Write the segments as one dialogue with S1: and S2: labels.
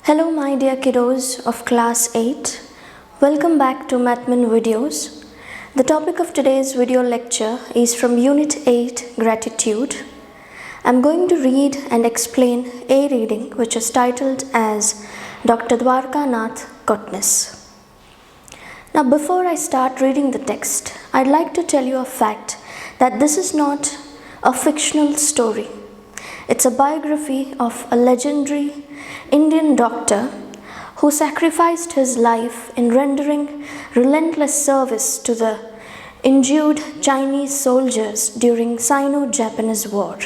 S1: Hello my dear kiddos of class 8. Welcome back to Mathman videos. The topic of today's video lecture is from Unit 8 Gratitude. I'm going to read and explain a reading which is titled as Dr. Dwarakanath Kotnis. Now before I start reading the text, I'd like to tell you a fact that this is not a fictional story. It's a biography of a legendary Indian doctor who sacrificed his life in rendering relentless service to the injured Chinese soldiers during Sino-Japanese War.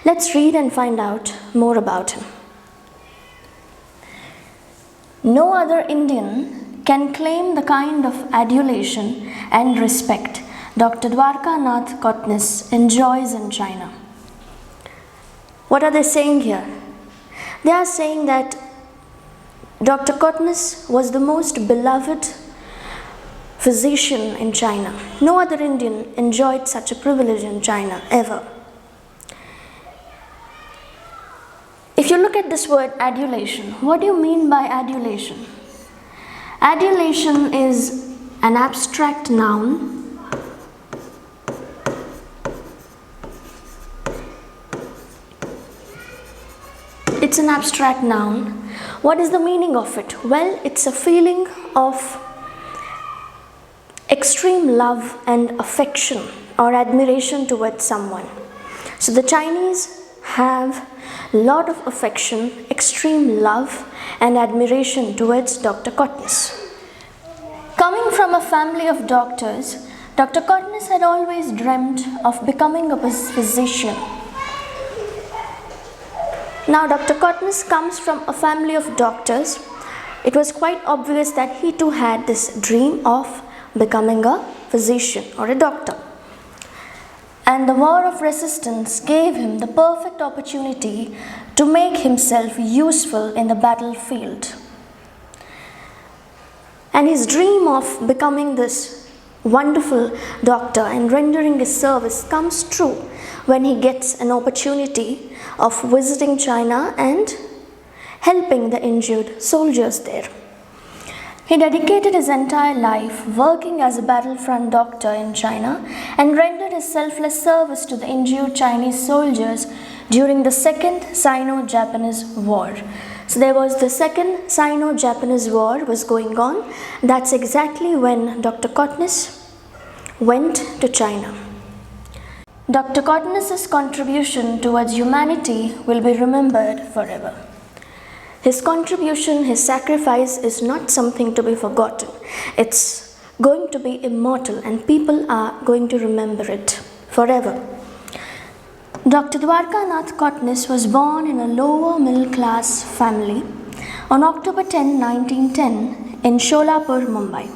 S1: Let's read and find out more about him. No other Indian can claim the kind of adulation and respect Dr. Dwarakanath Kotnis enjoys in China. What are they saying here? They are saying that Dr. Kotnis was the most beloved physician in China. No other Indian enjoyed such a privilege in China ever. If you look at this word adulation, what do you mean by adulation? Adulation is an abstract noun . It's an abstract noun. What is the meaning of it? Well, it's a feeling of extreme love and affection or admiration towards someone. So the Chinese have a lot of affection, extreme love and admiration towards Dr. Kotnis. Coming from a family of doctors, Dr. Kotnis had always dreamt of becoming a physician. Now, Dr. Kotnis comes from a family of doctors. It was quite obvious that he too had this dream of becoming a physician or a doctor. And the war of resistance gave him the perfect opportunity to make himself useful in the battlefield. And his dream of becoming this wonderful doctor and rendering his service comes true when he gets an opportunity of visiting China and helping the injured soldiers there. He dedicated his entire life working as a battlefront doctor in China and rendered his selfless service to the injured Chinese soldiers during the Second Sino-Japanese War. So there was the Second Sino-Japanese War was going on. That's exactly when Dr. Kotnis went to China. Dr. Kotnis' contribution towards humanity will be remembered forever. His contribution, his sacrifice is not something to be forgotten. It's going to be immortal and people are going to remember it forever. Dr. Dwarakanath Kotnis was born in a lower middle class family on October 10, 1910 in Sholapur, Mumbai.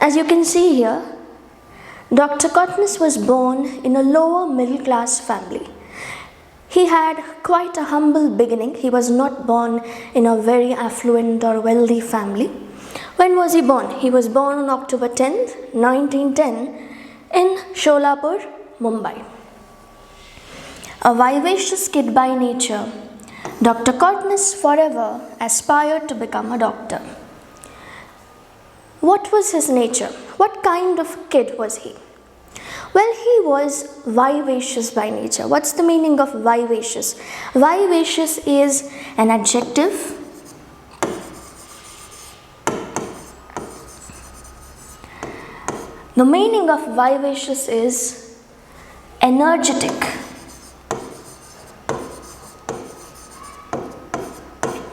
S1: As you can see here, Dr. Kotnis was born in a lower middle class family. He had quite a humble beginning. He was not born in a very affluent or wealthy family. When was he born? He was born on October 10th, 1910 in Sholapur, Mumbai. A vivacious kid by nature, Dr. Kotnis forever aspired to become a doctor. What was his nature? What kind of kid was he? Well, he was vivacious by nature. What's the meaning of vivacious? Vivacious is an adjective. The meaning of vivacious is energetic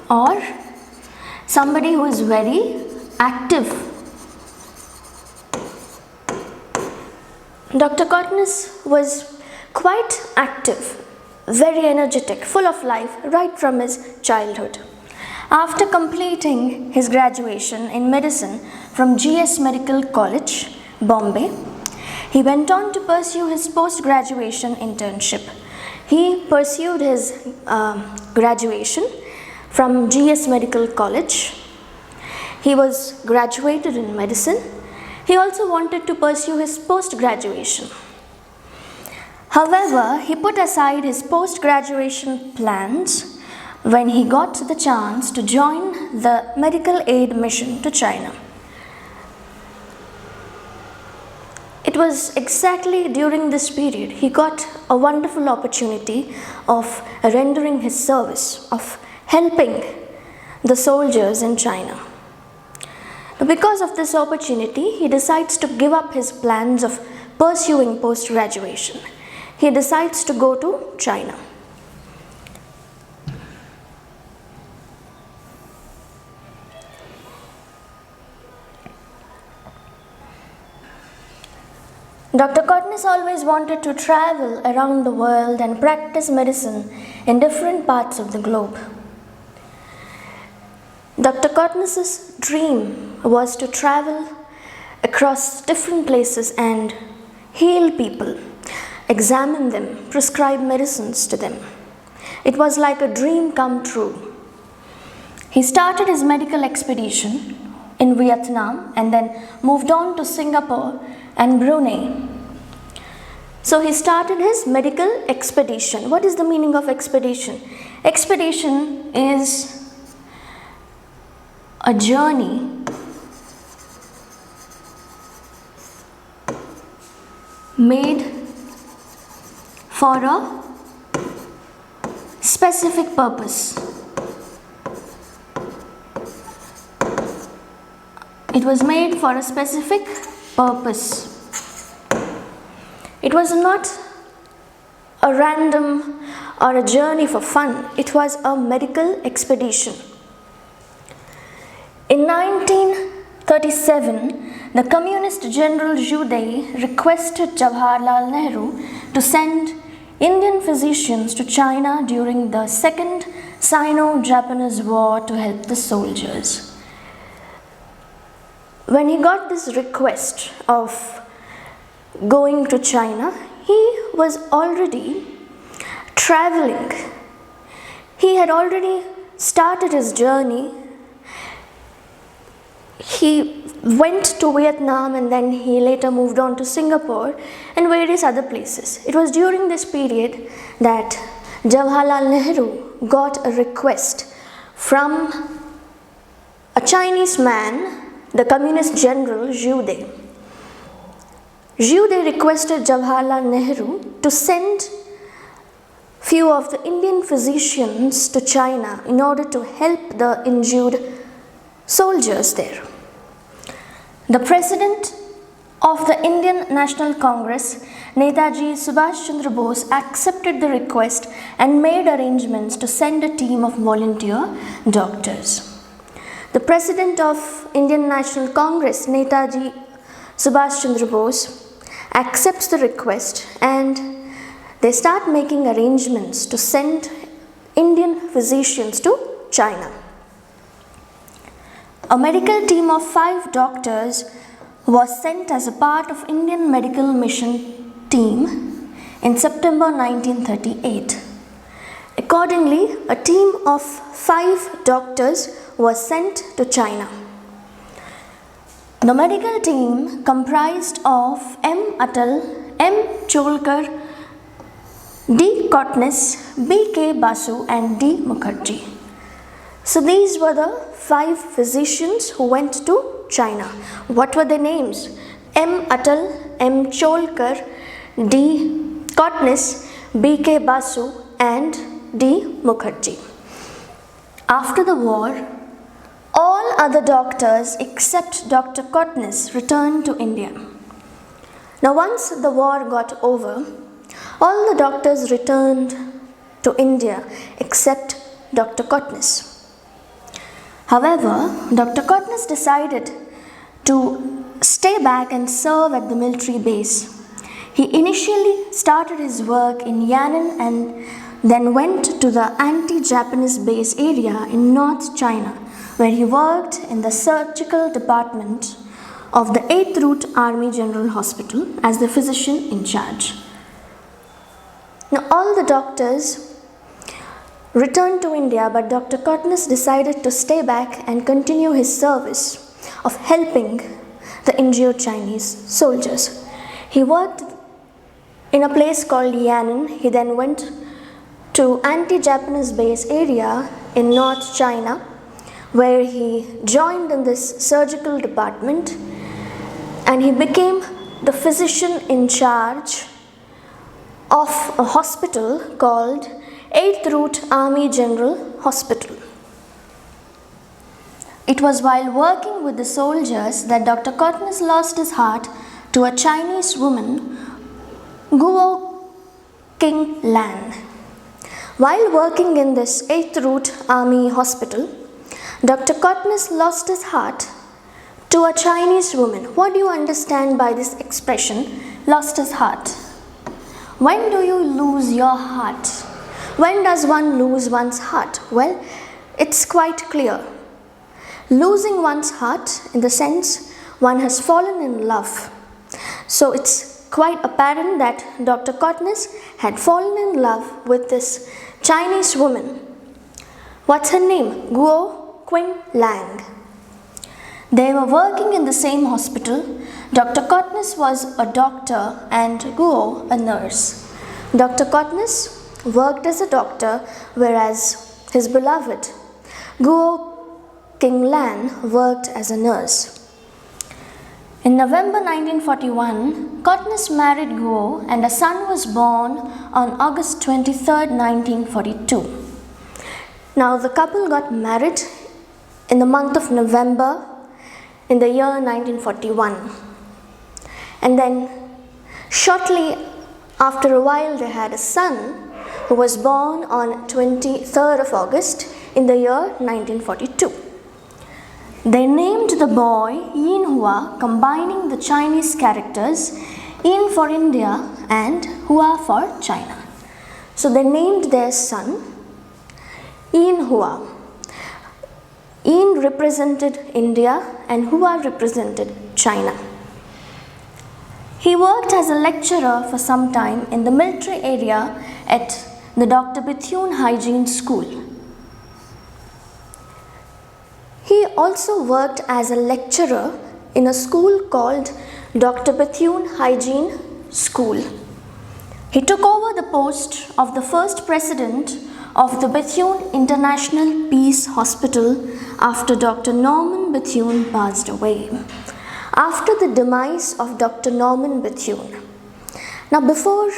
S1: or somebody who is very active. Dr. Kotnis was quite active, very energetic, full of life right from his childhood. After completing his graduation in medicine from GS Medical College, Bombay, he went on to pursue his post-graduation internship. He pursued his graduation from GS Medical College. He was graduated in medicine. He also wanted to pursue his post-graduation. However, he put aside his post-graduation plans when he got the chance to join the medical aid mission to China. It was exactly during this period he got a wonderful opportunity of rendering his service, of helping the soldiers in China. Because of this opportunity, he decides to give up his plans of pursuing post-graduation. He decides to go to China. Dr. Kotnis always wanted to travel around the world and practice medicine in different parts of the globe. Dr. Kotnis's dream was to travel across different places and heal people, examine them, prescribe medicines to them. It was like a dream come true. He started his medical expedition in Vietnam and then moved on to Singapore and Brunei. So he started his medical expedition. What is the meaning of expedition? Expedition is a journey made for a specific purpose. It was made for a specific purpose. It was not a random or a journey for fun. It was a medical expedition. In 1937, the Communist General Zhu Dai requested Jawaharlal Nehru to send Indian physicians to China during the Second Sino-Japanese War to help the soldiers. When he got this request of going to China, he was already traveling. He had already started his journey. He went to Vietnam and then he later moved on to Singapore and various other places. It was during this period that Jawaharlal Nehru got a request from a Chinese man, the Communist General Zhu Dai. Zhu Dai requested Jawaharlal Nehru to send few of the Indian physicians to China in order to help the injured soldiers there. The President of the Indian National Congress, Netaji Subhash Chandra Bose, accepted the request and made arrangements to send a team of volunteer doctors. The President of Indian National Congress, Netaji Subhash Chandra Bose, accepts the request and they start making arrangements to send Indian physicians to China. A medical team of 5 doctors was sent as a part of Indian medical mission team in September 1938. Accordingly, a team of 5 doctors was sent to China. The medical team comprised of M. Atal, M. Cholkar, D. Kotnis, B. K. Basu and D. Mukherjee. So these were the 5 physicians who went to China. What were their names? M. Atal, M. Cholkar, D. Kotnis, B. K. Basu and D. Mukherjee. After the war, all other doctors except Dr. Kotnis returned to India. Now once the war got over, all the doctors returned to India except Dr. Kotnis. However, Dr. Kotnis decided to stay back and serve at the military base. He initially started his work in Yan'an and then went to the anti-Japanese base area in North China, where he worked in the surgical department of the 8th Route Army General Hospital as the physician in charge. Now all the doctors returned to India, but Dr. Kotnis decided to stay back and continue his service of helping the injured Chinese soldiers. He worked in a place called Yan'an. He then went to anti-Japanese base area in North China, where he joined in this surgical department and he became the physician in charge of a hospital called 8th Route Army General Hospital. It was while working with the soldiers that Dr. Kotnis lost his heart to a Chinese woman, Guo King Lan. While working in this 8th Route Army Hospital, Dr. Kotnis lost his heart to a Chinese woman. What do you understand by this expression, lost his heart? When do you lose your heart? When does one lose one's heart? Well, it's quite clear. Losing one's heart in the sense one has fallen in love. So it's quite apparent that Dr. Kotnis had fallen in love with this Chinese woman. What's her name? Guo Qing Lang. They were working in the same hospital. Dr. Kotnis was a doctor and Guo a nurse. Dr. Kotnis worked as a doctor, whereas his beloved Guo King Lan worked as a nurse. In November 1941, Kotnis married Guo and a son was born on August 23, 1942. Now the couple got married in the month of November in the year 1941. And then shortly after a while they had a son who was born on 23rd of August in the year 1942. They named the boy Yin Hua, combining the Chinese characters Yin for India and Hua for China. So they named their son Yin Hua. Yin represented India and Hua represented China. He worked as a lecturer for some time in the military area at the Dr. Bethune Hygiene School. He also worked as a lecturer in a school called Dr. Bethune Hygiene School. He took over the post of the first president of the Bethune International Peace Hospital after Dr. Norman Bethune passed away. After the demise of Dr. Norman Bethune. Now before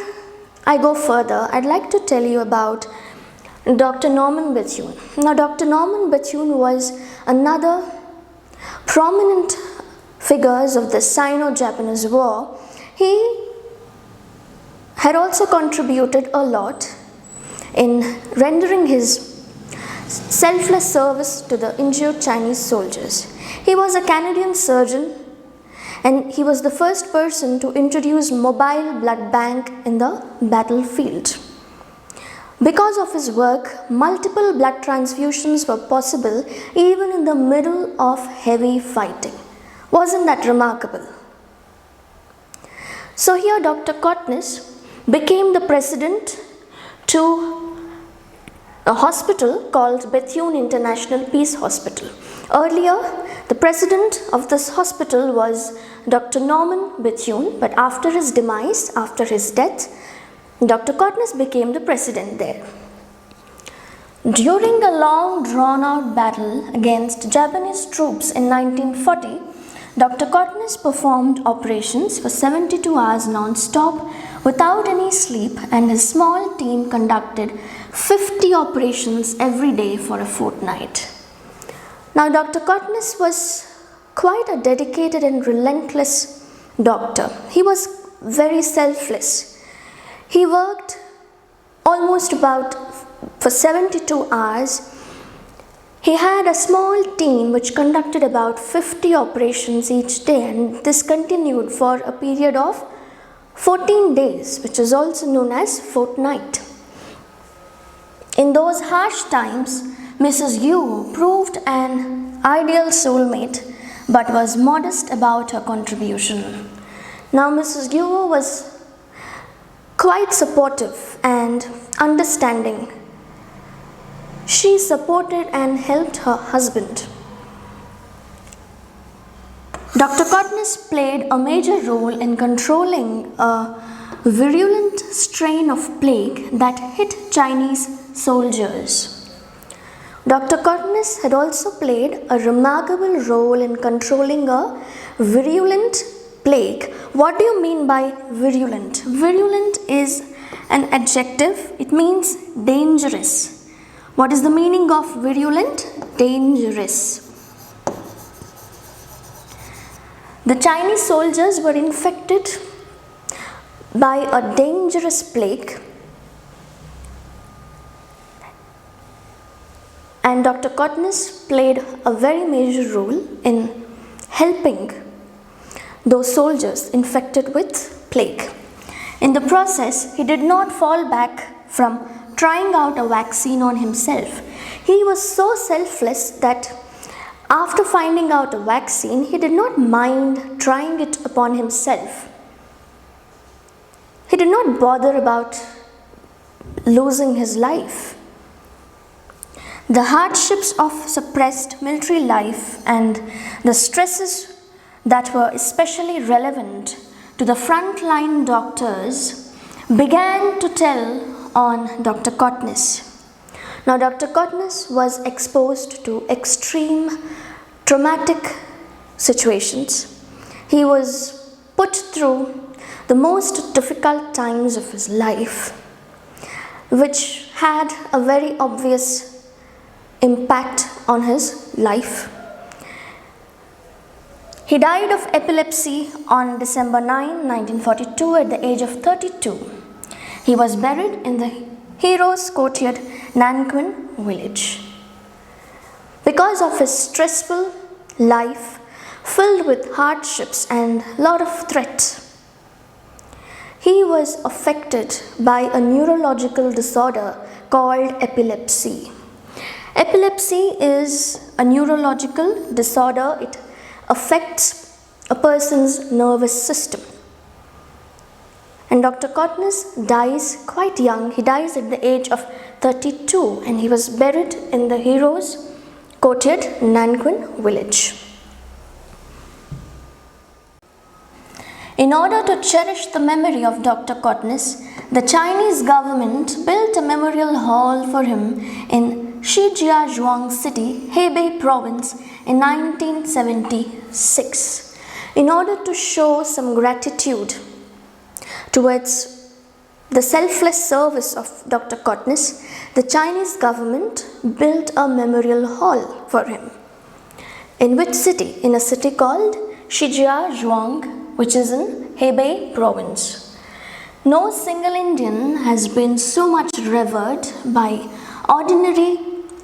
S1: I go further, I'd like to tell you about Dr. Norman Bethune. Now Dr. Norman Bethune was another prominent figures of the Sino-Japanese War. He had also contributed a lot in rendering his selfless service to the injured Chinese soldiers. He was a Canadian surgeon and he was the first person to introduce mobile blood bank in the battlefield. Because of his work, multiple blood transfusions were possible even in the middle of heavy fighting. Wasn't that remarkable? So here Dr. Kotnis became the president to a hospital called Bethune International Peace Hospital. Earlier, the president of this hospital was Dr. Norman Bethune, but after his demise, after his death, Dr. Kotnis became the president there. During a long drawn-out battle against Japanese troops in 1940, Dr. Kotnis performed operations for 72 hours non-stop without any sleep, and his small team conducted 50 operations every day for a fortnight. Now, Dr. Kotnis was quite a dedicated and relentless doctor. He was very selfless. He worked almost about for 72 hours. He had a small team which conducted about 50 operations each day, and this continued for a period of 14 days, which is also known as fortnight. In those harsh times, Mrs. Yu proved an ideal soulmate but was modest about her contribution. Now Mrs. Yu was quite supportive and understanding. She supported and helped her husband. Dr. Kotnis played a major role in controlling a virulent strain of plague that hit Chinese soldiers. Dr. Kotnis had also played a remarkable role in controlling a virulent plague. What do you mean by virulent? Virulent is an adjective. It means dangerous. What is the meaning of virulent? Dangerous. The Chinese soldiers were infected by a dangerous plague, and Dr. Kotnis played a very major role in helping those soldiers infected with plague. In the process, he did not fall back from trying out a vaccine on himself. He was so selfless that after finding out a vaccine, he did not mind trying it upon himself. He did not bother about losing his life. The hardships of suppressed military life and the stresses that were especially relevant to the frontline doctors began to tell on Dr. Kotnis. Now, Dr. Kotnis was exposed to extreme traumatic situations. He was put through the most difficult times of his life, which had a very obvious impact on his life. He died of epilepsy on December 9, 1942 at the age of 32. He was buried in the Heroes' Courtyard, Nanquin village. Because of his stressful life filled with hardships and lot of threats, he was affected by a neurological disorder called epilepsy. Epilepsy is a neurological disorder. It affects a person's nervous system. And Dr. Kotnis dies quite young. He dies at the age of 32, and he was buried in the Heroes' Courtyard, Nanquin village. In order to cherish the memory of Dr. Kotnis, the Chinese government built a memorial hall for him in Shijiazhuang City, Hebei Province in 1976. In order to show some gratitude towards the selfless service of Dr. Kotnis, the Chinese government built a memorial hall for him. In which city? In a city called Shijiazhuang, which is in Hebei Province. No single Indian has been so much revered by ordinary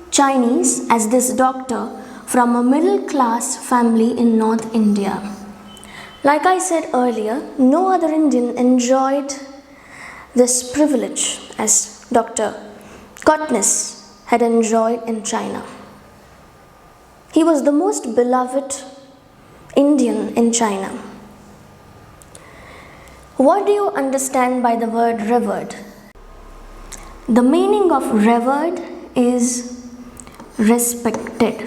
S1: Chinese as this doctor from a middle-class family in North India. Like I said earlier, no other Indian enjoyed this privilege as Dr. Kotnis had enjoyed in China. He was the most beloved Indian in China. What do you understand by the word revered? The meaning of revered is respected.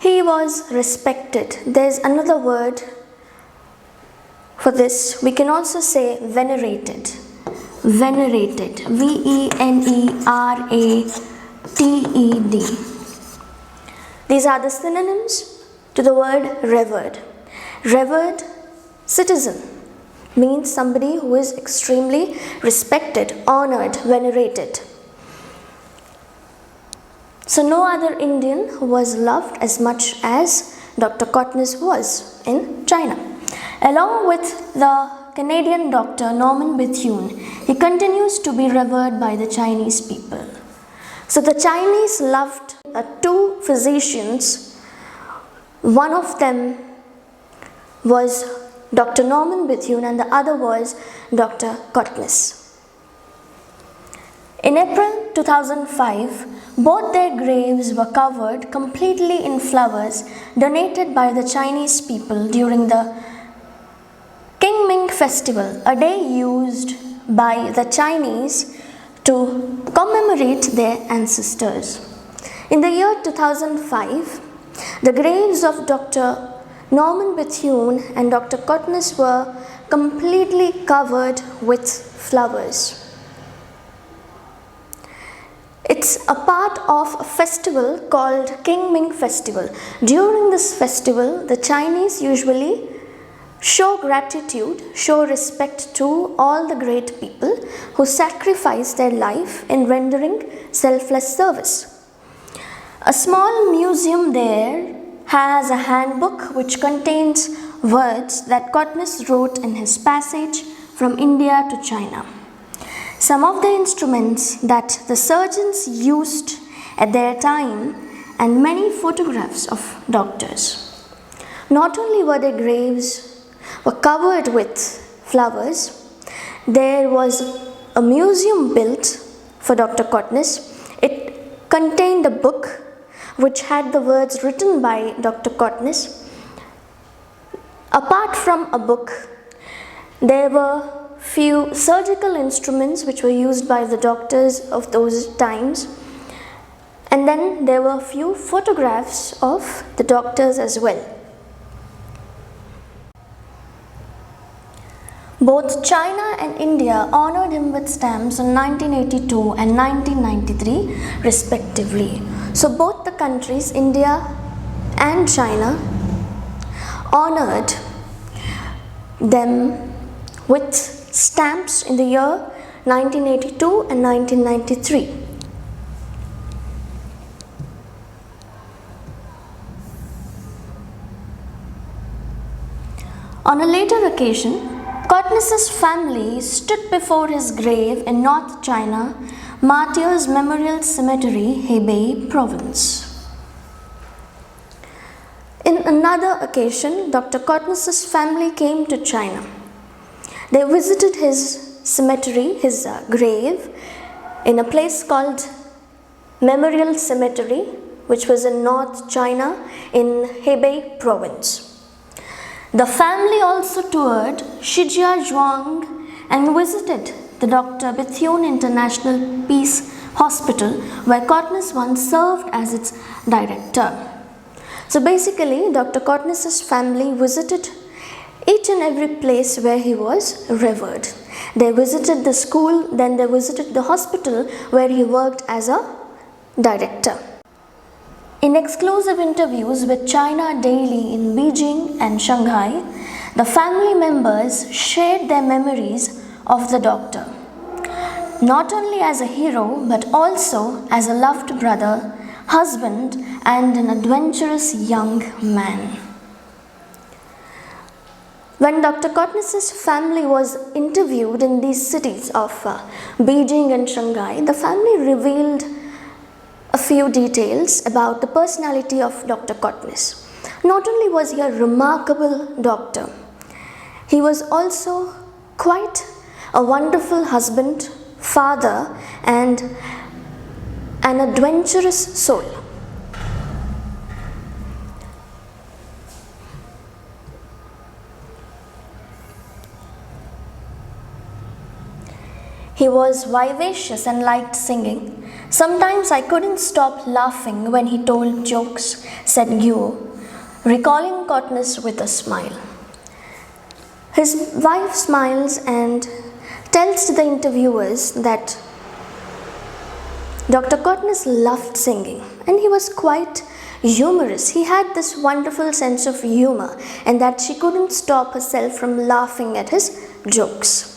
S1: He was respected. There's another word for this. We can also say venerated. Venerated. V-E-N-E-R-A-T-E-D. These are the synonyms to the word revered. Revered citizen means somebody who is extremely respected, honored, venerated. So no other Indian was loved as much as Dr. Kotnis was in China. Along with the Canadian doctor Norman Bethune, he continues to be revered by the Chinese people. So the Chinese loved two physicians. One of them was Dr. Norman Bethune and the other was Dr. Kotnis. In April 2005, both their graves were covered completely in flowers donated by the Chinese people during the Qingming festival, a day used by the Chinese to commemorate their ancestors. In the year 2005, the graves of Dr. Norman Bethune and Dr. Kotnis were completely covered with flowers. It's a part of a festival called King Ming Festival. During this festival, the Chinese usually show gratitude, show respect to all the great people who sacrifice their life in rendering selfless service. A small museum there has a handbook which contains words that Kotnis wrote in his passage from India to China. Some of the instruments that the surgeons used at their time and many photographs of doctors. Not only were their graves were covered with flowers, there was a museum built for Dr. Kotnis. It contained a book which had the words written by Dr. Kotnis. Apart from a book, there were few surgical instruments which were used by the doctors of those times, and then there were few photographs of the doctors as well. Both China and India honored him with stamps in 1982 and 1993 respectively. So both the countries, India and China, honored them with stamps in the year 1982 and 1993. On a later occasion, Kotnis's family stood before his grave in North China, Martyrs Memorial Cemetery, Hebei Province. In another occasion, Dr. Kotnis's family came to China. They visited his cemetery, his grave, in a place called Memorial Cemetery, which was in North China in Hebei Province. The family also toured Shijiazhuang and visited the Dr. Bethune International Peace Hospital, where Kotnis once served as its director. So basically, Dr. Kotnis's family visited each and every place where he was revered. They visited the school, then they visited the hospital where he worked as a director. In exclusive interviews with China Daily in Beijing and Shanghai, the family members shared their memories of the doctor, not only as a hero but also as a loved brother, husband, and an adventurous young man. When Dr. Kotnis's family was interviewed in these cities of Beijing and Shanghai, the family revealed a few details about the personality of Dr. Kotnis. Not only was he a remarkable doctor, he was also quite a wonderful husband, father, and an adventurous soul. He was vivacious and liked singing. Sometimes I couldn't stop laughing when he told jokes, said Guo, recalling Kotnis with a smile. His wife smiles and tells to the interviewers that Dr. Kotnis loved singing and he was quite humorous. He had this wonderful sense of humor and that she couldn't stop herself from laughing at his jokes.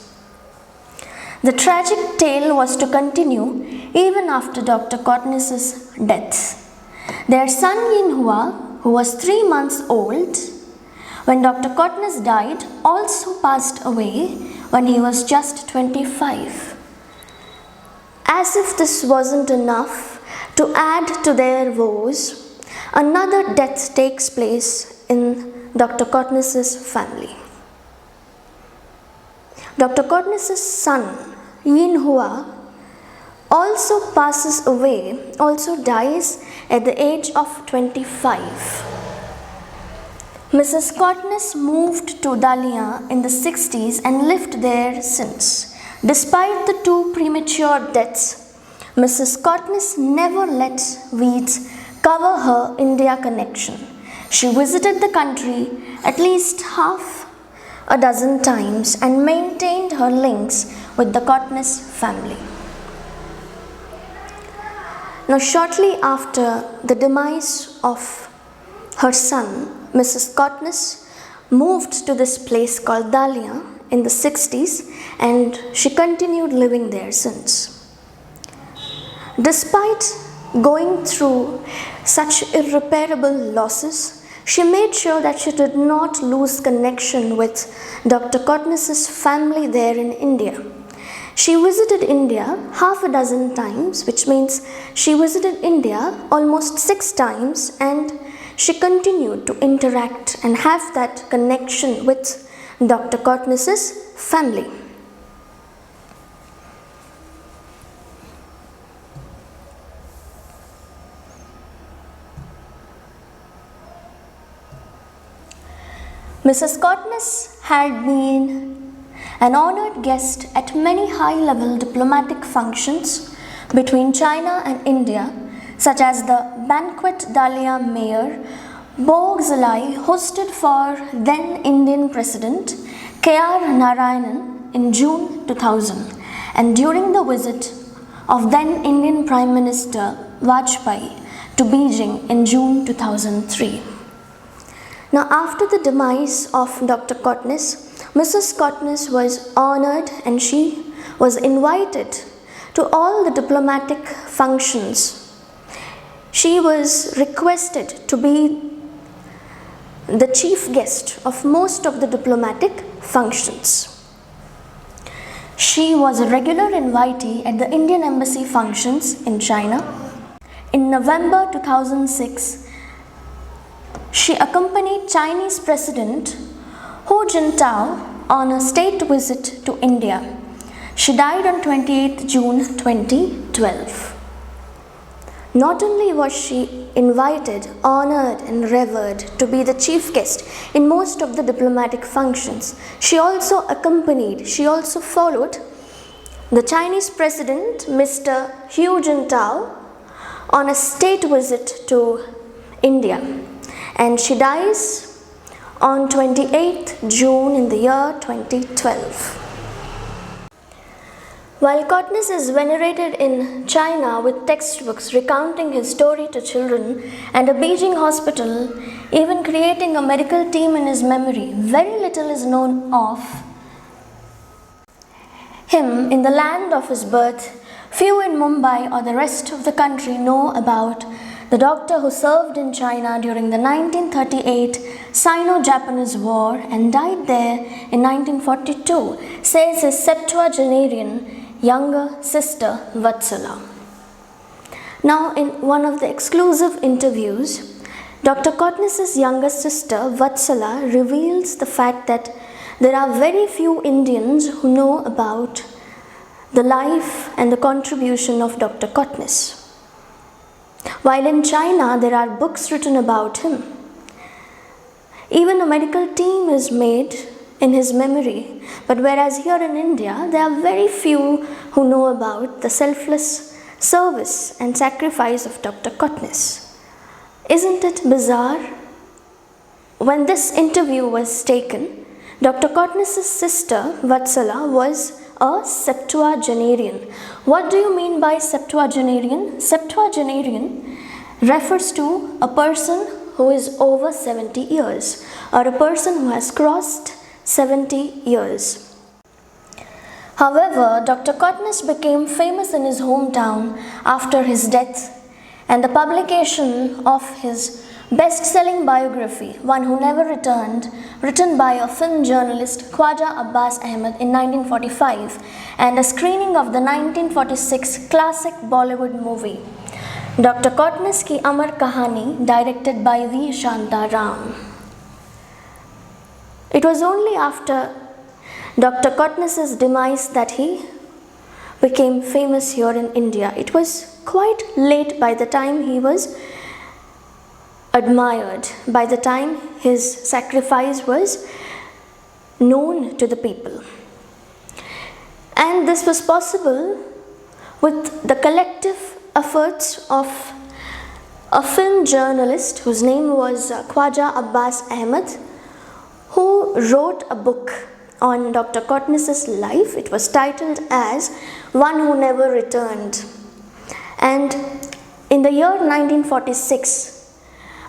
S1: The tragic tale was to continue even after Dr. Kotnis's death. Their son Yinhua, who was 3 months old when Dr. Kotnis died, also passed away when he was just 25. As if this wasn't enough to add to their woes, another death takes place in Dr. Kotnis's family. Dr. Kotnis's son, Yinhua, also passes away, also dies at the age of 25. Mrs. Kotnis moved to Dalian in the 60s and lived there since. Despite the 2 premature deaths, Mrs. Kotnis never let weeds cover her India connection. She visited the country at least half a dozen times and maintained her links with the Kotnis family. Now, shortly after the demise of her son, Mrs. Kotnis moved to this place called Dahlia in the 60s, and she continued living there since. Despite going through such irreparable losses, she made sure that she did not lose connection with Dr. Kotnis's family there in India. She visited India half a dozen times, which means she visited India almost 6 times, and she continued to interact and have that connection with Dr. Kotnis's family. Mrs. Kotnis had been an honored guest at many high-level diplomatic functions between China and India, such as the Banquet Dahlia Mayor Bogzalai hosted for then Indian President K.R. Narayanan in June 2000, and during the visit of then Indian Prime Minister Vajpayee to Beijing in June 2003. Now, after the demise of Dr. Kotnis, Mrs. Kotnis was honored and she was invited to all the diplomatic functions. She was requested to be the chief guest of most of the diplomatic functions. She was a regular invitee at the Indian Embassy functions in China. In November 2006, she accompanied Chinese President Hu Jintao on a state visit to India. She died on 28 June 2012. Not only was she invited, honored and revered to be the chief guest in most of the diplomatic functions, she also followed the Chinese President Mr. Hu Jintao on a state visit to India, and she dies on 28th June in the year 2012. While Kotnis is venerated in China with textbooks recounting his story to children and a Beijing hospital even creating a medical team in his memory, very little is known of him in the land of his birth. Few in Mumbai or the rest of the country know about the doctor who served in China during the 1938 Sino-Japanese War and died there in 1942, says his septuagenarian younger sister Vatsala. Now, in one of the exclusive interviews, Dr. Kotnis's younger sister Vatsala reveals the fact that there are very few Indians who know about the life and the contribution of Dr. Kotnis. While in China there are books written about him, even a medical team is made in his memory, but whereas here in India there are very few who know about the selfless service and sacrifice of Dr. Kotnis. Isn't it bizarre? When this interview was taken, Dr. Kotnis's sister Vatsala was a septuagenarian. What do you mean by septuagenarian? Septuagenarian refers to a person who is over 70 years or a person who has crossed 70 years. However, Dr. Kotnis became famous in his hometown after his death and the publication of his best-selling biography, One Who Never Returned, written by a film journalist Khwaja Abbas Ahmed in 1945, and a screening of the 1946 classic Bollywood movie, Dr. Kotnis Ki Amar Kahani, directed by V. Shanta Ram. It was only after Dr. Kotnis's demise that he became famous here in India. It was quite late by the time he was admired, by the time his sacrifice was known to the people. And this was possible with the collective efforts of a film journalist whose name was Khwaja Abbas Ahmed, who wrote a book on Dr. Kotnis's life. It was titled as One Who Never Returned. And in the year 1946,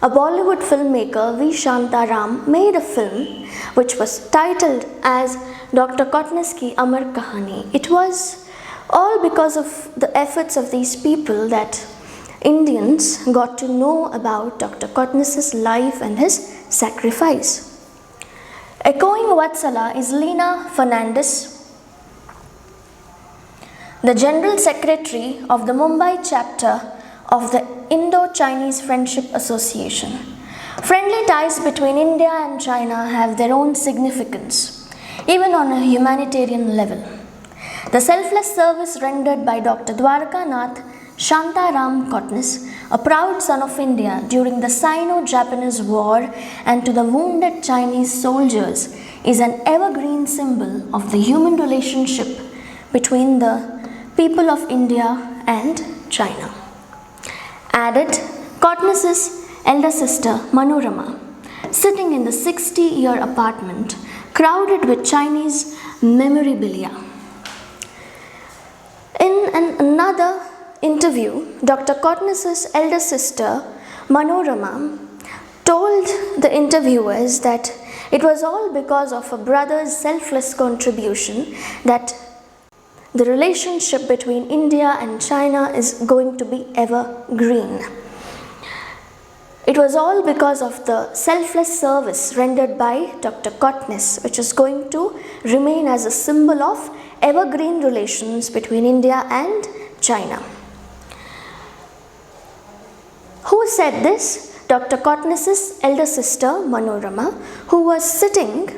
S1: a Bollywood filmmaker V. Shantaram made a film which was titled as Dr. Kotnis Ki Amar Kahani. It was all because of the efforts of these people that Indians got to know about Dr. Kotnis's life and his sacrifice. Echoing Vatsala is Lena Fernandez, the General Secretary of the Mumbai chapter of the Indo-Chinese Friendship Association. Friendly ties between India and China have their own significance, even on a humanitarian level. The selfless service rendered by Dr. Dwarakanath Shantaram Kotnis, a proud son of India during the Sino-Japanese War, and to the wounded Chinese soldiers is an evergreen symbol of the human relationship between the people of India and China. Added, Kotnis's elder sister Manorama, sitting in the 60-year apartment crowded with Chinese memorabilia. In another interview, Dr. Kotnis's elder sister Manorama told the interviewers that it was all because of a brother's selfless contribution that the relationship between India and China is going to be evergreen. It was all because of the selfless service rendered by Dr. Kotnis, which is going to remain as a symbol of evergreen relations between India and China. Who said this? Dr. Kotnis's elder sister Manorama, who was sitting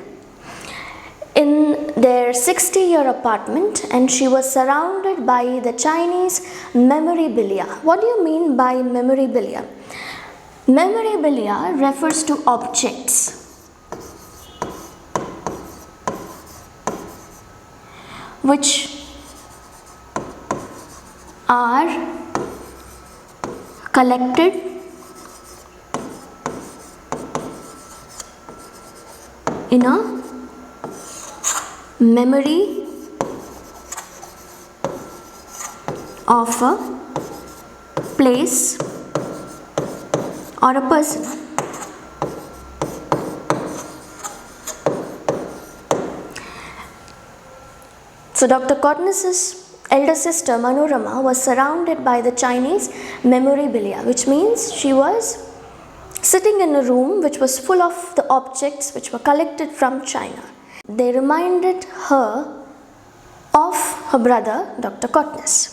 S1: in their 60-year apartment, and she was surrounded by the Chinese memorabilia. What do you mean by memorabilia? Memorabilia refers to objects which are collected in a memory of a place or a person. So Dr. Kotnis's elder sister Manorama was surrounded by the Chinese memorabilia, which means she was sitting in a room which was full of the objects which were collected from China. They reminded her of her brother, Dr. Kotnis.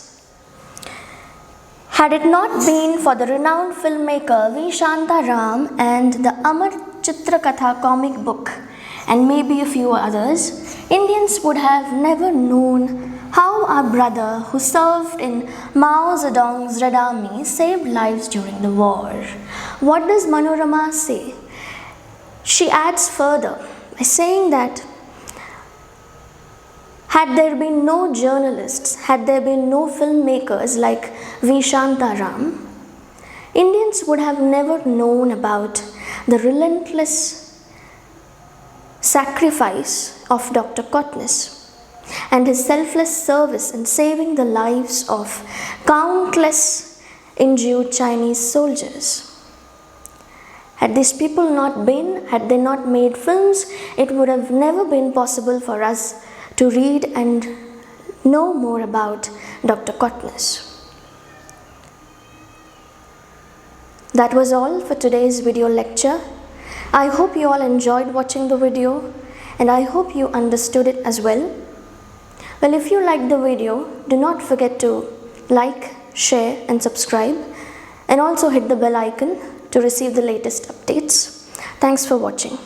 S1: Had it not been for the renowned filmmaker V. Shantaram and the Amar Chitrakatha comic book and maybe a few others, Indians would have never known how our brother who served in Mao Zedong's Red Army saved lives during the war. What does Manorama say? She adds further by saying that had there been no journalists, had there been no filmmakers like V. Shantaram, Indians would have never known about the relentless sacrifice of Dr. Kotnis and his selfless service in saving the lives of countless injured Chinese soldiers. Had these people not been, had they not made films, it would have never been possible for us to read and know more about Dr. Kotnis. That was all for today's video lecture. I hope you all enjoyed watching the video and I hope you understood it as well. Well, if you liked the video, do not forget to like, share and subscribe, and also hit the bell icon to receive the latest updates. Thanks for watching.